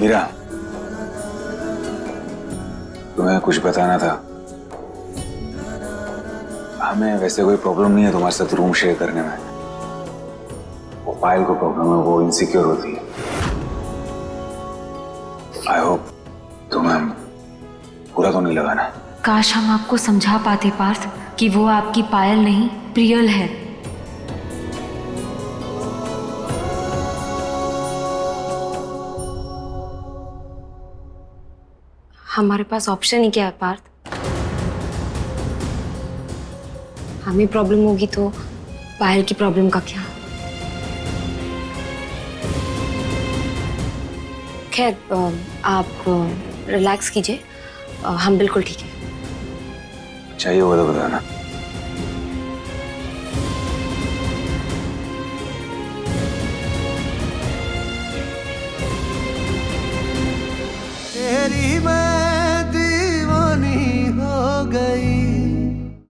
मीरा, तुम्हें कुछ बताना था। हमें वैसे कोई प्रॉब्लम नहीं है तुम्हारे साथ रूम शेयर करने में। वो पायल को प्रॉब्लम है, वो इनसिक्योर होती है। आई होप तुम्हें बुरा तो नहीं लगा ना? काश हम आपको समझा पाते पार्थ कि वो आपकी पायल नहीं प्रियल है। हमारे पास ऑप्शन ही क्या है पार्थ? हमें प्रॉब्लम होगी तो पायल की प्रॉब्लम का क्या? खैर आप रिलैक्स कीजिए, हम बिल्कुल ठीक है। चाहिए वो तो बताना। तेरी मैं